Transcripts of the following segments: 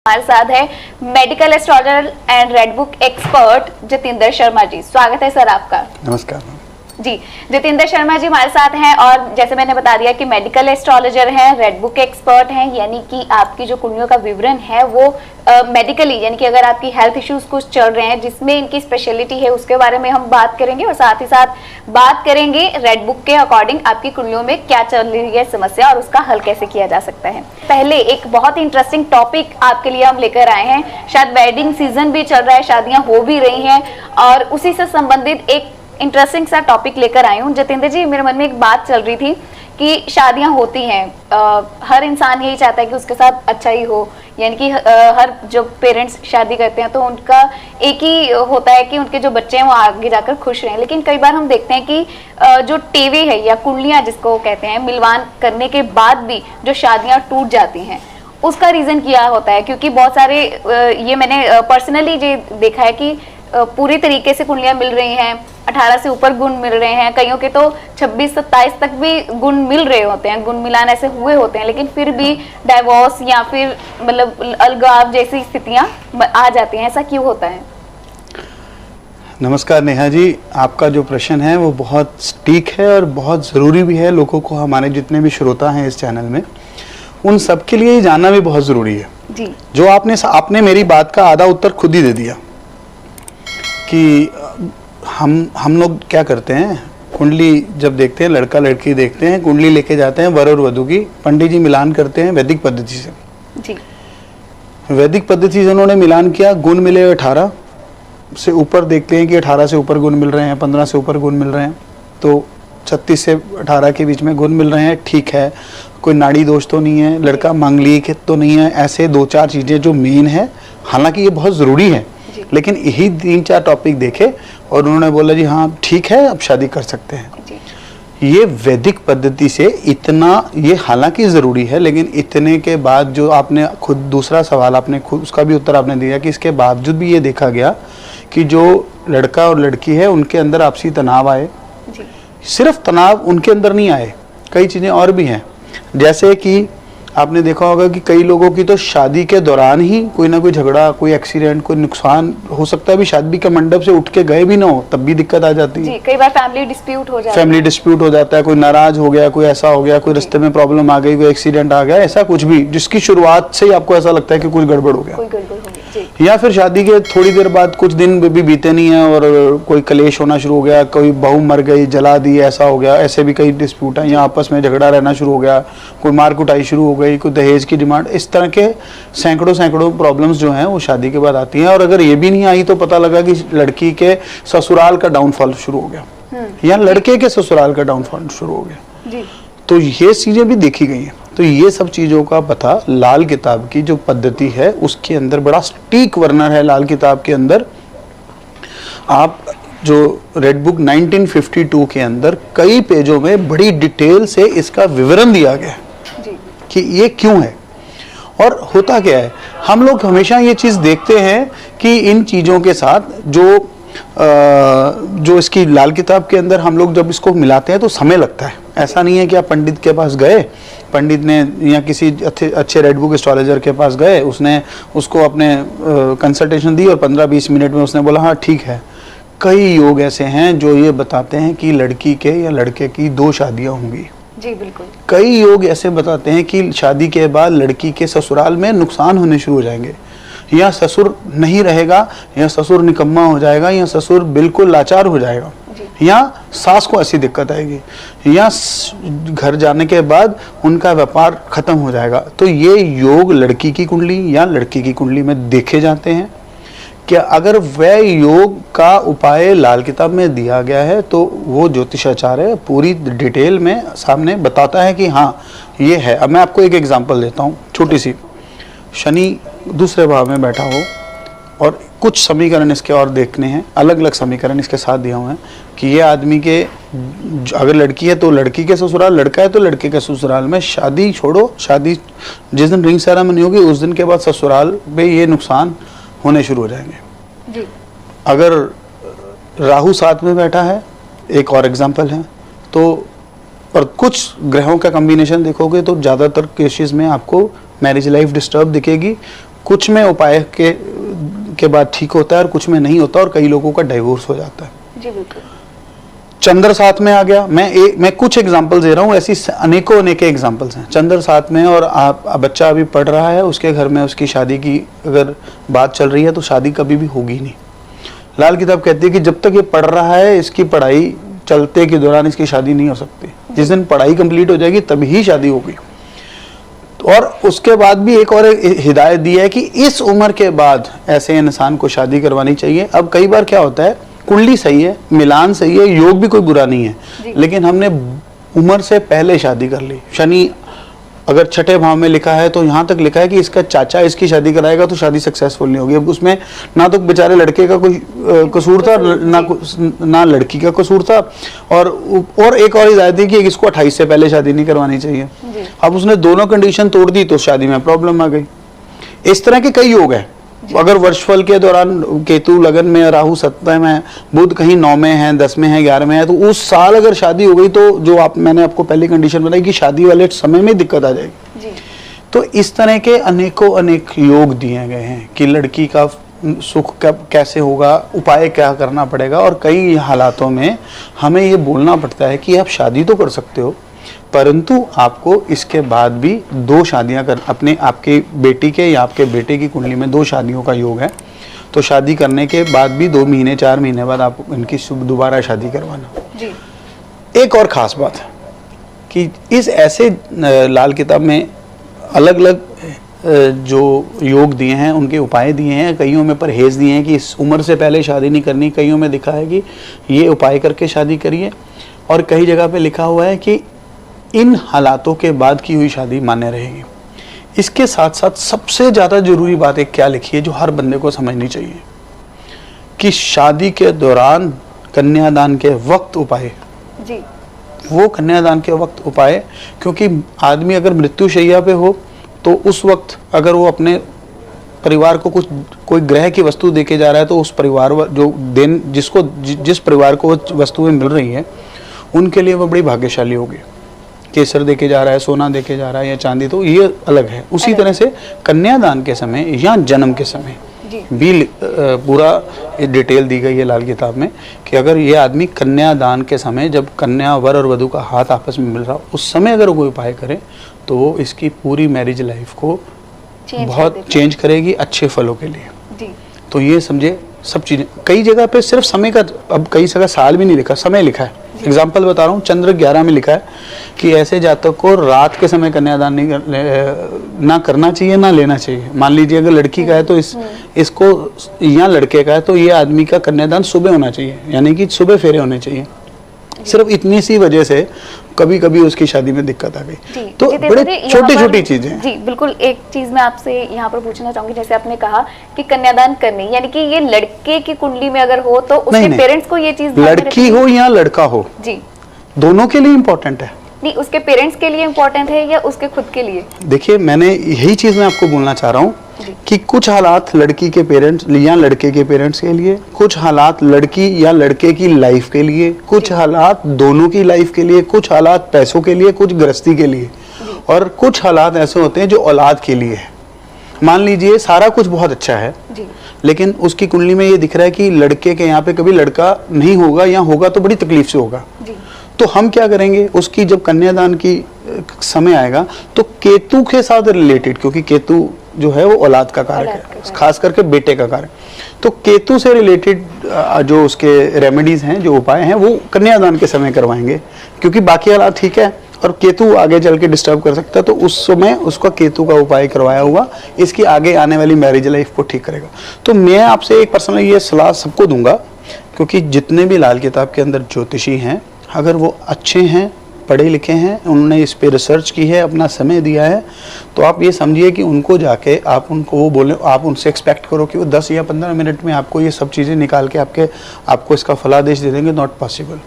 हमारे साथ है medical astrologer and red book expert Jatinder Sharma ji. स्वागत है सर आपका। नमस्कार जी। जतिंदर शर्मा जी हमारे साथ हैं और जैसे मैंने बता दिया कि मेडिकल एस्ट्रोलॉजर हैं, रेड बुक एक्सपर्ट हैं, यानी कि आपकी जो कुंडलियों का विवरण है वो मेडिकली यानी कि अगर आपकी हेल्थ इश्यूज कुछ चल रहे हैं जिसमें इनकी स्पेशलिटी है उसके बारे में हम बात करेंगे और साथ ही साथ बात करेंगे रेड बुक के अकॉर्डिंग आपकी कुंडलियों में क्या चल रही है समस्या और उसका हल कैसे किया जा सकता है। पहले एक बहुत ही इंटरेस्टिंग टॉपिक आपके लिए हम लेकर आए हैं। शायद वेडिंग सीजन भी चल रहा है, शादियां हो भी रही हैं और उसी से संबंधित एक इंटरेस्टिंग सा टॉपिक लेकर आई हूँ। जतिंदर जी, मेरे मन में एक बात चल रही थी कि शादियां होती हैं, हर इंसान यही चाहता है कि उसके साथ अच्छा ही हो, यानी कि हर जो पेरेंट्स शादी करते हैं तो उनका एक ही होता है कि उनके जो बच्चे हैं वो आगे जाकर खुश रहें। लेकिन कई बार हम देखते हैं कि जो टीवी है या कुंडलियां जिसको कहते हैं, मिलवान करने के बाद भी जो शादियां टूट जाती हैं उसका रीजन क्या होता है? क्योंकि बहुत सारे ये मैंने पर्सनली ये देखा है कि पूरी तरीके से कुंडलियां मिल रही हैं, 18 से ऊपर गुण मिल रहे हैं, कईयों के तो 26-27 तक भी गुण मिल रहे होते हैं, गुण मिलान ऐसे हुए होते हैं, लेकिन फिर भी डाइवोर्स या फिर मतलब अलगाव जैसी स्थितियां आ जाती हैं। ऐसा क्यों होता है? नमस्कार नेहा जी, आपका जो प्रश्न है वो बहुत सटीक है और बहुत ज़रूरी भी है। लोगों को, हमारे जितने भी श्रोता हैं इस चैनल में, उन सब के लिए जानना भी बहुत ज़रूरी है जी। जो आपने मेरी बात का आधा उत्तर खुद ही दे दिया कि हम लोग क्या करते हैं, कुंडली जब देखते हैं, लड़का लड़की देखते हैं, कुंडली लेके जाते हैं वर और वधू की, पंडित जी मिलान करते हैं वैदिक पद्धति से। जी। वैदिक पद्धति से उन्होंने मिलान किया, गुण मिले 18 से ऊपर, देखते हैं कि 18 से ऊपर गुण मिल रहे हैं, 15 से ऊपर गुण मिल रहे हैं, तो 36 से 18 के बीच में गुण मिल रहे हैं, ठीक है, कोई नाड़ी दोष तो नहीं है, लड़का मांगलिक तो नहीं है, ऐसे 2-4 चीज़ें जो मेन है, हालांकि ये बहुत ज़रूरी है, लेकिन यही 3-4 टॉपिक देखे और उन्होंने बोला जी हाँ ठीक है, अब शादी कर सकते हैं। ये वैदिक पद्धति से इतना, ये हालांकि ज़रूरी है, लेकिन इतने के बाद जो आपने खुद दूसरा सवाल आपने खुद उसका भी उत्तर आपने दिया कि इसके बावजूद भी ये देखा गया कि जो लड़का और लड़की है उनके अंदर आपसी तनाव आए। सिर्फ तनाव उनके अंदर नहीं आए, कई चीज़ें और भी हैं। जैसे कि आपने देखा होगा कि कई लोगों की तो शादी के दौरान ही कोई ना कोई झगड़ा, कोई एक्सीडेंट, कोई नुकसान हो सकता है, भी शादी का मंडप से उठ के गए भी ना हो तब भी दिक्कत आ जाती है। जी, कई बार फैमिली डिस्प्यूट हो जाता है, कोई नाराज हो गया, कोई ऐसा हो गया, कोई रास्ते में प्रॉब्लम आ गई, कोई एक्सीडेंट आ गया, ऐसा कुछ भी जिसकी शुरुआत से ही आपको ऐसा लगता है कि कुछ गड़बड़ हो गया, या फिर शादी के थोड़ी देर बाद कुछ दिन भी बीते नहीं है और कोई कलेश होना शुरू हो गया, कोई बहू मर गई, जला दी, ऐसा हो गया, ऐसे भी कई डिस्प्यूट है, या आपस में झगड़ा रहना शुरू हो गया, कोई मार कुटाई शुरू हो गई, कोई दहेज की डिमांड, इस तरह के सैकड़ों प्रॉब्लम्स जो हैं वो शादी के बाद आती हैं। और अगर ये भी नहीं आई तो पता लगा कि लड़की के ससुराल का डाउनफॉल शुरू हो गया या लड़के के ससुराल का डाउनफॉल शुरू हो गया जी। तो ये चीजें भी देखी गई हैं। तो ये सब चीज़ों का पता लाल किताब की जो पद्धति है उसके अंदर बड़ा सटीक वर्णन है। लाल किताब के अंदर आप जो रेड बुक 1952 के अंदर कई पेजों में बड़ी डिटेल से इसका विवरण दिया गया है कि ये क्यों है और होता क्या है। हम लोग हमेशा ये चीज़ देखते हैं कि इन चीज़ों के साथ जो इसकी लाल किताब के अंदर हम लोग जब इसको मिलाते हैं तो समय लगता है। ऐसा नहीं है कि आप पंडित के पास गए, पंडित ने या किसी अच्छे रेड बुक एस्ट्रोलॉजर के पास गए, उसने उसको अपने कंसल्टेशन दी और 15-20 मिनट में उसने बोला हाँ ठीक है। कई योग ऐसे हैं जो ये बताते हैं कि लड़की के या लड़के की 2 शादियां होंगी। जी बिल्कुल। कई योग ऐसे बताते हैं कि शादी के बाद लड़की के ससुराल में नुकसान होने शुरू हो जाएंगे, या ससुर नहीं रहेगा, या ससुर निकम्मा हो जाएगा, या ससुर बिल्कुल लाचार हो जाएगा, या सास को ऐसी दिक्कत आएगी, या घर जाने के बाद उनका व्यापार खत्म हो जाएगा। तो ये योग लड़की की कुंडली या लड़के की कुंडली में देखे जाते हैं। क्या अगर वह योग का उपाय लाल किताब में दिया गया है तो वो ज्योतिषाचार्य पूरी डिटेल में सामने बताता है कि हाँ ये है। अब मैं आपको एक एग्जांपल देता हूँ छोटी सी। शनि दूसरे भाव में बैठा हो और कुछ समीकरण इसके और देखने हैं, अलग अलग समीकरण इसके साथ दिए हुए हैं कि ये आदमी के, अगर लड़की है तो लड़की के ससुराल, लड़का है तो लड़के के ससुराल में शादी छोड़ो, शादी जिस दिन रिंग सेरेमनी होगी उस दिन के बाद ससुराल में ये नुकसान होने शुरू हो जाएंगे जी। अगर राहु साथ में बैठा है, एक और एग्जाम्पल है, तो और कुछ ग्रहों का कॉम्बिनेशन देखोगे तो ज़्यादातर केसेस में आपको मैरिज लाइफ डिस्टर्ब दिखेगी, कुछ में उपाय के बाद ठीक होता है और कुछ में नहीं होता, और कई लोगों का डाइवोर्स हो जाता है। जी बिल्कुल। चंद्र साथ में आ गया, मैं कुछ एग्जांपल दे रहा हूँ, ऐसी अनेकों एग्जांपल्स हैं। चंद्र साथ में और बच्चा अभी पढ़ रहा है, उसके घर में उसकी शादी की अगर बात चल रही है तो शादी कभी भी होगी नहीं। लाल किताब कहती है कि जब तक ये पढ़ रहा है, इसकी पढ़ाई चलते के दौरान इसकी शादी नहीं हो सकती। जिस दिन पढ़ाई कंप्लीट हो जाएगी तभी ही शादी होगी। और उसके बाद भी एक और हिदायत दी है कि इस उम्र के बाद ऐसे इंसान को शादी करवानी चाहिए। अब कई बार क्या होता है, कुंडली सही है, मिलान सही है, योग भी कोई बुरा नहीं है, लेकिन हमने उम्र से पहले शादी कर ली। शनि अगर छठे भाव में लिखा है तो यहाँ तक लिखा है कि इसका चाचा इसकी शादी कराएगा तो शादी सक्सेसफुल नहीं होगी। अब उसमें ना तो बेचारे लड़के का कोई कसूर था, ना लड़की का कसूर था। और एक और हिदायत थी कि इसको 28 से पहले शादी नहीं करवानी चाहिए। अब उसने दोनों कंडीशन तोड़ दी तो शादी में प्रॉब्लम आ गई। इस तरह के कई योग है। अगर वर्षफल के दौरान केतु लगन में, राहु सप्तम में, बुध कहीं 9 में है, 10 में है, 11 में है, तो उस साल अगर शादी हो गई तो जो मैंने आपको पहली कंडीशन बताई कि शादी वाले समय में दिक्कत आ जाएगी जी। तो इस तरह के अनेक योग दिए गए हैं कि लड़की का सुख कैसे होगा, उपाय क्या करना पड़ेगा। और कई हालातों में हमें ये बोलना पड़ता है कि आप शादी तो कर सकते हो, परंतु आपको इसके बाद भी 2 शादियां आपके बेटी के या आपके बेटे की कुंडली में 2 शादियों का योग है, तो शादी करने के बाद भी 2 महीने 4 महीने बाद आप इनकी दोबारा शादी करवाना जी। एक और ख़ास बात है कि इस ऐसे लाल किताब में अलग अलग जो योग दिए हैं, उनके उपाय दिए हैं, कईयों में परहेज़ दिए हैं कि इस उम्र से पहले शादी नहीं करनी, कईयों में लिखा है कि ये उपाय करके शादी करिए, और कई जगह पे लिखा हुआ है कि इन हालातों के बाद की हुई शादी मान्य रहेगी। इसके साथ साथ सबसे ज़्यादा जरूरी बात एक क्या लिखी है जो हर बंदे को समझनी चाहिए कि शादी के दौरान कन्यादान के वक्त उपाय जी। वो कन्यादान के वक्त उपाय, क्योंकि आदमी अगर मृत्युशैया पे हो तो उस वक्त अगर वो अपने परिवार को कोई ग्रह की वस्तु देके जा रहा है तो उस परिवार जो जिस परिवार को वस्तुएं मिल रही हैं उनके लिए वो बड़ी भाग्यशाली होगी। केसर देके जा रहा है, सोना देके जा रहा है या चांदी, तो ये अलग है। उसी तरह से कन्यादान के समय या जन्म के समय भी पूरा डिटेल दी गई है लाल किताब में कि अगर ये आदमी कन्यादान के समय, जब कन्या वर और वधू का हाथ आपस में मिल रहा हो, उस समय अगर कोई उपाय करे तो वो इसकी पूरी मैरिज लाइफ को बहुत चेंज करेगी अच्छे फलों के लिए जी। तो ये समझे सब चीज़ें। कई जगह पे सिर्फ समय का, अब कई जगह साल भी नहीं लिखा, समय लिखा है। एग्जाम्पल बता रहा हूँ, चंद्र 11 में लिखा है कि ऐसे जातक को रात के समय कन्यादान ना करना चाहिए, ना लेना चाहिए। मान लीजिए अगर लड़की का है तो इसको, या लड़के का है तो ये आदमी का कन्यादान सुबह होना चाहिए, यानी कि सुबह फेरे होने चाहिए। सिर्फ इतनी सी वजह से कभी कभी उसकी शादी में दिक्कत आ गई। तो बड़े छोटी चीजें हैं जी। बिल्कुल। एक चीज मैं आपसे यहाँ पर पूछना चाहूंगी, जैसे आपने कहा कि कन्यादान करने, यानी कि ये लड़के की कुंडली में अगर हो तो उसके पेरेंट्स को ये चीज, लड़की हो या लड़का हो जी, दोनों के लिए इम्पोर्टेंट है। नहीं, उसके पेरेंट्स के लिए इम्पोर्टेंट है या उसके खुद के लिए? देखिए, मैंने यही चीज मैं आपको बोलना चाह रहा हूँ कि कुछ हालात लड़की के पेरेंट्स या लड़के के पेरेंट्स के लिए, कुछ हालात लड़की या लड़के की लाइफ के लिए, कुछ हालात दोनों की लाइफ के लिए, कुछ हालात पैसों के लिए, कुछ गृहस्थी के लिए, और कुछ हालात ऐसे होते हैं जो औलाद के लिए है। मान लीजिए सारा कुछ बहुत अच्छा है लेकिन उसकी कुंडली में ये दिख रहा है कि लड़के के यहाँ पे कभी लड़का नहीं होगा, या होगा तो बड़ी तकलीफ से होगा। तो हम क्या करेंगे, उसकी जब कन्यादान की समय आएगा तो केतु के साथ रिलेटेड, क्योंकि केतु जो है वो औलाद का कारक है, खास करके बेटे का कारक, तो केतु से रिलेटेड जो उसके रेमेडीज हैं, जो उपाय हैं, वो कन्यादान के समय करवाएंगे, क्योंकि बाकी हालात ठीक है और केतु आगे चल के डिस्टर्ब कर सकता है, तो उस समय उसका केतु का उपाय करवाया हुआ इसकी आगे आने वाली मैरिज लाइफ को ठीक करेगा। तो मैं आपसे एक पर्सनली ये सलाह सबको दूंगा, क्योंकि जितने भी लाल किताब के अंदर ज्योतिषी हैं, अगर वो अच्छे हैं, पढ़े लिखे हैं, उन्होंने इस पे रिसर्च की है, अपना समय दिया है, तो आप ये समझिए कि उनको जाके आप उनको वो बोले, आप उनसे एक्सपेक्ट करो कि वो 10 या 15 मिनट में आपको ये सब चीज़ें निकाल के आपको इसका फलादेश दे देंगे। Not possible.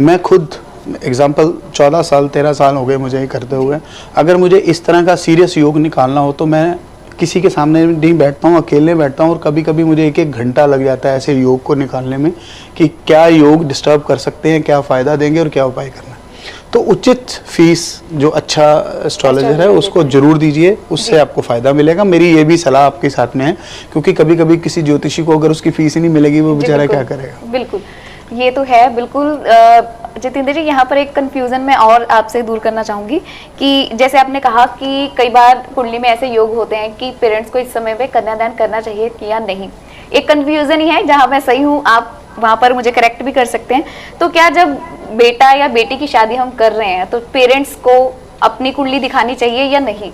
मैं खुद एग्जाम्पल 14 साल 13 साल हो गए मुझे ये करते हुए। अगर मुझे इस तरह का सीरियस योग निकालना हो तो मैं किसी के सामने नहीं बैठता हूँ, अकेले बैठता हूँ, और कभी कभी मुझे 1-1 घंटा लग जाता है ऐसे योग को निकालने में कि क्या योग डिस्टर्ब कर सकते हैं, क्या फ़ायदा देंगे और क्या उपाय करना है। तो उचित फीस जो अच्छा एस्ट्रोलॉजर है उसको जरूर दीजिए, उससे आपको फायदा मिलेगा। मेरी ये भी सलाह आपके साथ में है, क्योंकि कभी कभी किसी ज्योतिषी को अगर उसकी फीस ही नहीं मिलेगी वो बेचारा क्या करेगा। बिल्कुल, ये तो है बिल्कुल। जितेंद्र जी, यहाँ पर एक कंफ्यूजन मैं और आपसे दूर करना चाहूंगी कि जैसे आपने कहा कि कई बार कुंडली में ऐसे योग होते हैं कि पेरेंट्स को इस समय पे कन्यादान करना चाहिए या नहीं। एक कंफ्यूजन ही है, जहाँ मैं सही हूँ आप वहां पर मुझे करेक्ट भी कर सकते हैं। तो क्या जब बेटा या बेटी की शादी हम कर रहे हैं तो पेरेंट्स को अपनी कुंडली दिखानी चाहिए या नहीं?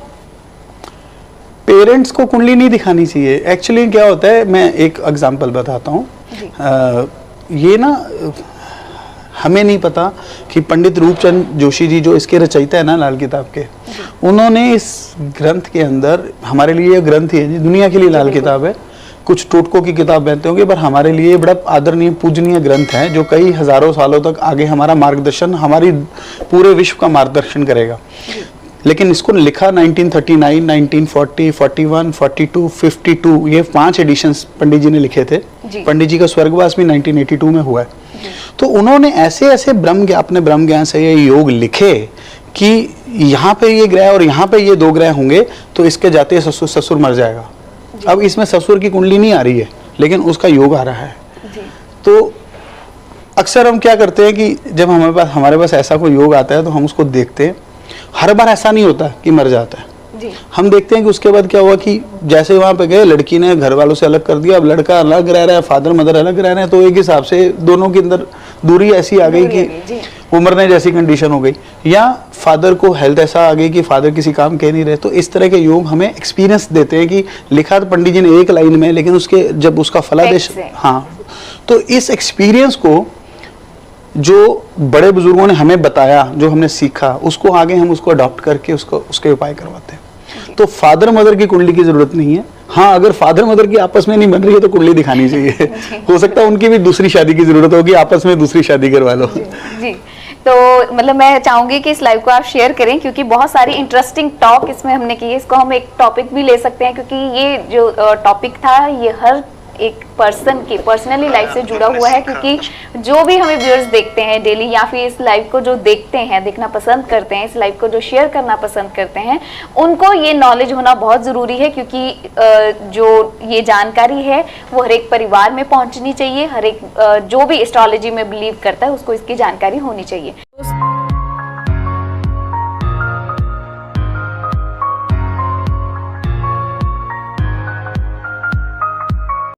पेरेंट्स को कुंडली नहीं दिखानी चाहिए। एक्चुअली क्या होता है, मैं एक एग्जांपल बताता हूँ। ये ना हमें नहीं पता कि पंडित रूपचंद जोशी जी जो इसके रचयिता है ना लाल किताब के, उन्होंने इस ग्रंथ के अंदर, हमारे लिए ये ग्रंथ ही है, दुनिया के लिए लाल किताब है, कुछ टोटकों की किताब बनते होंगे, पर हमारे लिए बड़ा आदरणीय पूजनीय ग्रंथ है जो कई हजारों सालों तक आगे हमारा मार्गदर्शन, हमारी पूरे विश्व का मार्गदर्शन करेगा। लेकिन इसको लिखा 1939, 1940, 41, 42, 52, ये 5 एडिशंस पंडित जी ने लिखे थे। पंडित जी का स्वर्गवास भी 1982 में हुआ है। तो उन्होंने ऐसे ऐसे अपने ब्रह्म ज्ञान से ये योग लिखे कि यहाँ पे ये ग्रह और यहाँ पे ये 2 ग्रह होंगे तो इसके जाते ससुर मर जाएगा। अब इसमें ससुर की कुंडली नहीं आ रही है, लेकिन उसका योग आ रहा है। तो अक्सर हम क्या करते हैं कि जब हमारे पास ऐसा कोई योग आता है तो हम उसको देखते हैं। हर बार ऐसा नहीं होता कि मर जाता है। हम देखते हैं कि उसके बाद क्या हुआ कि जैसे वहां पे गए, लड़की ने घर वालों से अलग कर दिया, अब लड़का अलग रह रहा है, फादर मदर अलग रह रहे हैं, तो एक हिसाब से दोनों के अंदर दूरी ऐसी आ गई कि वो मरने जैसी कंडीशन हो गई, या फादर को हेल्थ ऐसा आ गई कि फादर किसी काम कह नहीं रहे। तो इस तरह के योग हमें एक्सपीरियंस देते हैं कि लिखा तो पंडित जी ने एक लाइन में, लेकिन उसके जब उसका फलादेश, हाँ, तो इस एक्सपीरियंस को जो बड़े बुजुर्गों ने हमें बताया, जो हमने सीखा, उसको आगे हम उसको अडॉप्ट करके उसके उपाय करवाते हैं। तो फादर मदर की कुंडली की जरूरत नहीं है। हाँ, अगर फादर मदर की आपस में नहीं बन रही है तो कुंडली दिखानी चाहिए। हो सकता है उनकी भी दूसरी शादी की जरूरत होगी, आपस में दूसरी शादी करवा लो। जी। तो मतलब मैं चाहूंगी कि इस लाइव को आप शेयर करें, क्योंकि बहुत सारी इंटरेस्टिंग टॉक इसमें हमने की है। इसको हम एक टॉपिक भी ले सकते हैं, क्योंकि ये जो टॉपिक था ये हर एक पर्सन की पर्सनली लाइफ से जुड़ा हुआ है। क्योंकि जो भी हमें व्यूअर्स देखते हैं डेली, या फिर इस लाइव को जो देखते हैं, देखना पसंद करते हैं, इस लाइव को जो शेयर करना पसंद करते हैं, उनको ये नॉलेज होना बहुत ज़रूरी है। क्योंकि जो ये जानकारी है वो हर एक परिवार में पहुंचनी चाहिए। हर एक जो भी एस्ट्रोलॉजी में बिलीव करता है उसको इसकी जानकारी होनी चाहिए।